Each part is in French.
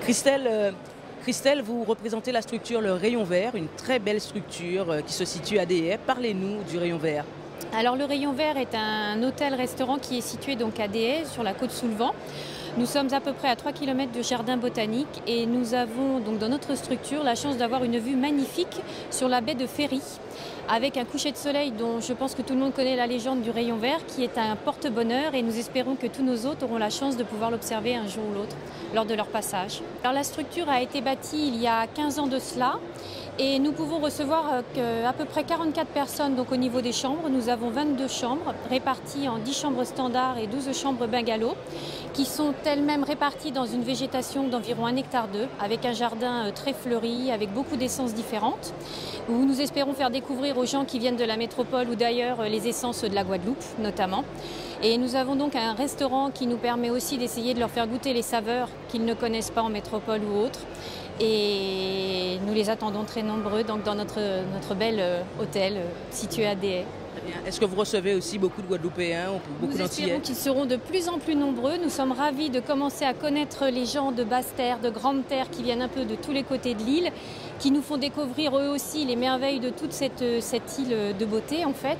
Christelle, vous représentez la structure Le Rayon Vert, une très belle structure qui se situe à Deshaies. Parlez-nous du Rayon Vert. Alors le Rayon Vert est un hôtel-restaurant qui est situé donc à Deshaies, sur la côte Soulevent. Nous sommes à peu près à 3 km du jardin botanique et nous avons donc dans notre structure la chance d'avoir une vue magnifique sur la baie de Ferry, avec un coucher de soleil dont je pense que tout le monde connaît la légende du Rayon Vert, qui est un porte-bonheur, et nous espérons que tous nos hôtes auront la chance de pouvoir l'observer un jour ou l'autre lors de leur passage. Alors la structure a été bâtie il y a 15 ans de cela et nous pouvons recevoir à peu près 44 personnes donc au niveau des chambres. Nous avons 22 chambres réparties en 10 chambres standards et 12 chambres bungalows qui sont elles-mêmes réparties dans une végétation d'environ 1,2 hectare avec un jardin très fleuri, avec beaucoup d'essences différentes, où nous espérons faire découvrir aux gens qui viennent de la métropole ou d'ailleurs les essences de la Guadeloupe notamment. Et nous avons donc un restaurant qui nous permet aussi d'essayer de leur faire goûter les saveurs qu'ils ne connaissent pas en métropole ou autre. Et nous les attendons très nombreux donc dans notre bel hôtel situé à Deshaies. Est-ce que vous recevez aussi beaucoup de Guadeloupéens ou beaucoup d'Antillais? Nous espérons qu'ils seront de plus en plus nombreux. Nous sommes ravis de commencer à connaître les gens de basse terre, de grande terre qui viennent un peu de tous les côtés de l'île, qui nous font découvrir eux aussi les merveilles de toute cette île de beauté en fait.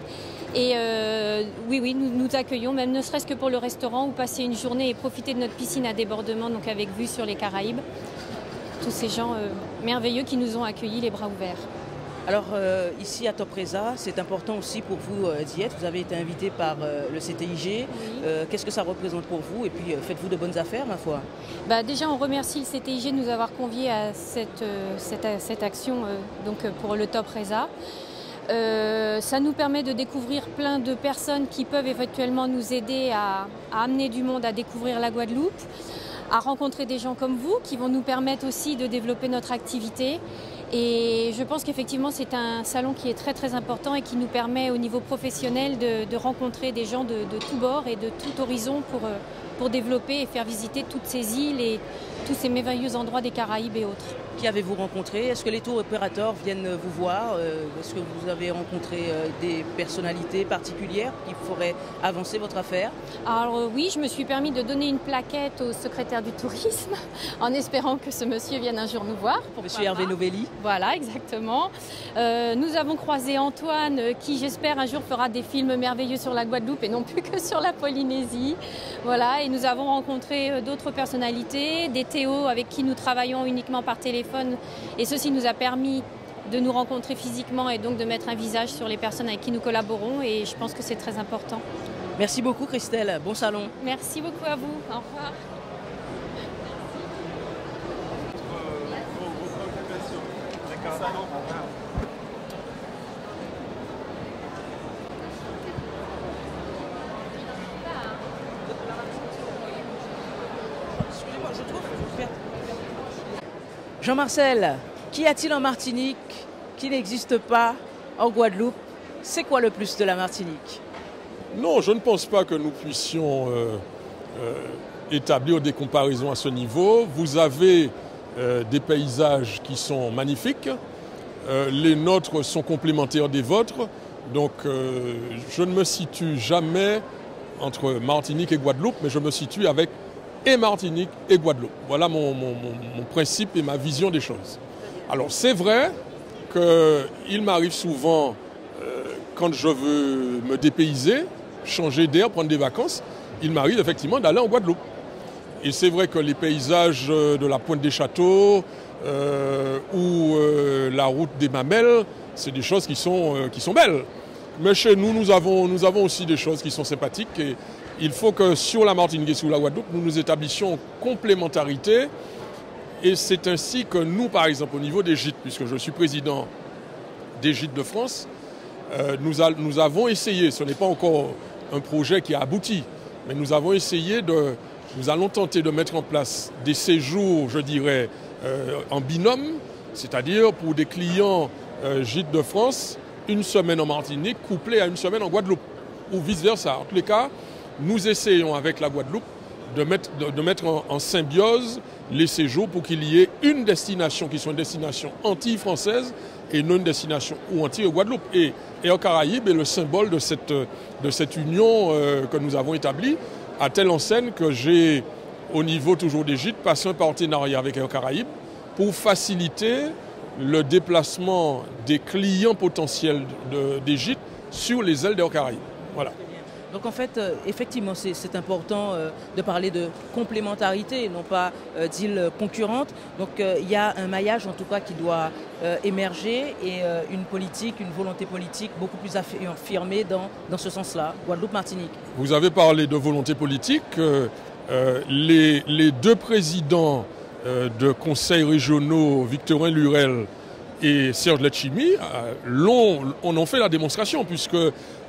Et oui, nous accueillons, même ne serait-ce que pour le restaurant, ou passer une journée et profiter de notre piscine à débordement, donc avec vue sur les Caraïbes. Tous ces gens merveilleux qui nous ont accueillis les bras ouverts. Alors ici à Topresa, c'est important aussi pour vous d'y être. Vous avez été invité par le CTIG. Oui. Qu'est-ce que ça représente pour vous? Et puis faites-vous de bonnes affaires, ma foi? Déjà, on remercie le CTIG de nous avoir conviés à cette action donc, pour le Topresa. Ça nous permet de découvrir plein de personnes qui peuvent éventuellement nous aider à amener du monde à découvrir la Guadeloupe, à rencontrer des gens comme vous qui vont nous permettre aussi de développer notre activité. Et je pense qu'effectivement c'est un salon qui est très très important et qui nous permet au niveau professionnel de rencontrer des gens de tous bords et de tout horizon pour développer et faire visiter toutes ces îles et tous ces merveilleux endroits des Caraïbes et autres. Qui avez-vous rencontré? Est-ce que les tours opérateurs viennent vous voir? Est-ce que vous avez rencontré des personnalités particulières qui feraient avancer votre affaire? Alors oui, je me suis permis de donner une plaquette au secrétaire du tourisme en espérant que ce monsieur vienne un jour nous voir. Monsieur Hervé Novelli. Voilà, exactement. Nous avons croisé Antoine qui, j'espère, un jour fera des films merveilleux sur la Guadeloupe et non plus que sur la Polynésie. Voilà, et nous avons rencontré d'autres personnalités, des Théo avec qui nous travaillons uniquement par téléphone. Et ceci nous a permis de nous rencontrer physiquement et donc de mettre un visage sur les personnes avec qui nous collaborons. Et je pense que c'est très important. Merci beaucoup Christelle, bon salon. Merci beaucoup à vous, au revoir. Jean-Marcel, qu'y a-t-il en Martinique qui n'existe pas en Guadeloupe? C'est quoi le plus de la Martinique? Non, je ne pense pas que nous puissions établir des comparaisons à ce niveau. Vous avez des paysages qui sont magnifiques. Les nôtres sont complémentaires des vôtres. Donc je ne me situe jamais entre Martinique et Guadeloupe, mais je me situe avec et Martinique et Guadeloupe. Voilà mon principe et ma vision des choses. Alors c'est vrai qu'il m'arrive souvent, quand je veux me dépayser, changer d'air, prendre des vacances, il m'arrive effectivement d'aller en Guadeloupe. Et c'est vrai que les paysages de la Pointe des Châteaux ou la route des Mamelles, c'est des choses qui sont belles. Mais chez nous, nous avons aussi des choses qui sont sympathiques. Et il faut que sur la Martinique et sur la Guadeloupe, nous nous établissions en complémentarité. Et c'est ainsi que nous, par exemple, au niveau des gîtes, puisque je suis président des gîtes de France, nous avons essayé, ce n'est pas encore un projet qui a abouti, mais nous avons essayé nous allons tenter de mettre en place des séjours, je dirais, en binôme, c'est-à-dire pour des clients gîtes de France, une semaine en Martinique couplée à une semaine en Guadeloupe, ou vice-versa. En tous les cas, nous essayons avec la Guadeloupe de mettre en symbiose les séjours pour qu'il y ait une destination qui soit une destination anti-française et non une destination ou anti-Guadeloupe. Et Air Caraïbes est le symbole de cette union que nous avons établie, à telle enseigne que j'ai au niveau toujours des gîtes, passer un partenariat avec Air Caraïbes pour faciliter le déplacement des clients potentiels des gîtes sur les ailes d'Air Caraïbes. Voilà. Donc en fait, effectivement, c'est important de parler de complémentarité, non pas d'îles concurrentes. Donc il y a un maillage en tout cas qui doit émerger et une politique, une volonté politique beaucoup plus affirmée dans ce sens-là, Guadeloupe-Martinique. Vous avez parlé de volonté politique. Les deux présidents de conseils régionaux, Victorin Lurel et Serge Letchimy, on en fait la démonstration, puisque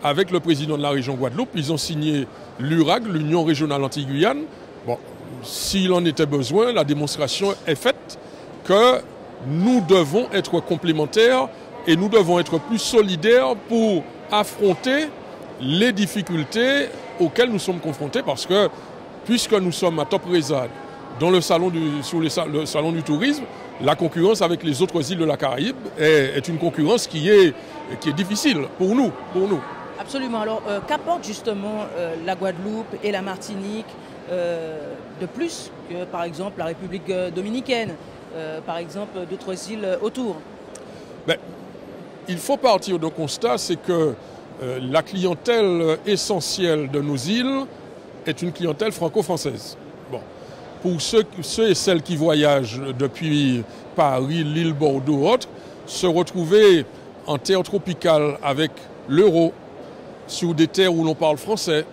avec le président de la région Guadeloupe, ils ont signé l'URAG, l'Union régionale anti-Guyane. Bon, s'il en était besoin, la démonstration est faite que nous devons être complémentaires et nous devons être plus solidaires pour affronter les difficultés auxquelles nous sommes confrontés, parce que puisque nous sommes à Top Reza, dans le salon du tourisme, la concurrence avec les autres îles de la Caraïbe est une concurrence qui est difficile pour nous. Absolument. Alors, qu'apporte justement la Guadeloupe et la Martinique de plus que, par exemple, la République dominicaine, par exemple, d'autres îles autour? Il faut partir d'un constat, c'est que la clientèle essentielle de nos îles est une clientèle franco-française. Bon. Pour ceux et celles qui voyagent depuis Paris, Lille, Bordeaux, autres, se retrouver en terre tropicale avec l'euro, sur des terres où l'on parle français,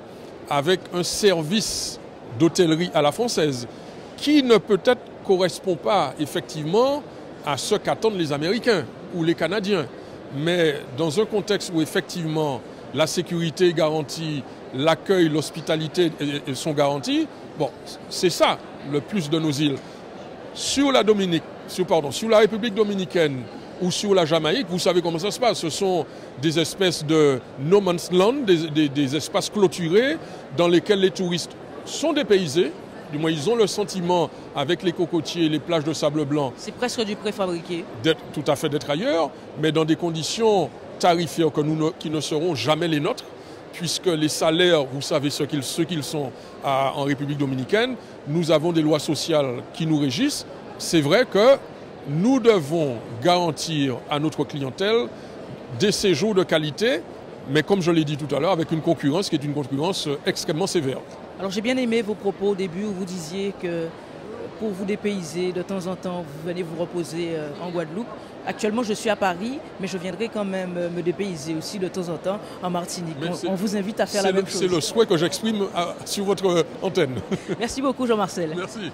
avec un service d'hôtellerie à la française, qui ne peut-être correspond pas effectivement à ce qu'attendent les Américains ou les Canadiens. Mais dans un contexte où effectivement la sécurité est garantie, l'accueil, l'hospitalité sont garantis, bon, c'est ça le plus de nos îles. Sur la République dominicaine ou sur la Jamaïque, vous savez comment ça se passe. Ce sont des espèces de no man's land, des espaces clôturés dans lesquels les touristes sont dépaysés. Du moins, ils ont le sentiment, avec les cocotiers, les plages de sable blanc, c'est presque du préfabriqué. Tout à fait d'être ailleurs, mais dans des conditions tarifaires qui ne seront jamais les nôtres, puisque les salaires, vous savez ce qu'ils sont en République dominicaine. Nous avons des lois sociales qui nous régissent. C'est vrai que nous devons garantir à notre clientèle des séjours de qualité, mais comme je l'ai dit tout à l'heure, avec une concurrence qui est une concurrence extrêmement sévère. Alors j'ai bien aimé vos propos au début où vous disiez que pour vous dépayser, de temps en temps, vous venez vous reposer en Guadeloupe. Actuellement, je suis à Paris, mais je viendrai quand même me dépayser aussi de temps en temps en Martinique. On vous invite à faire la même chose. C'est le souhait que j'exprime sur votre antenne. Merci beaucoup, Jean-Marcel. Merci.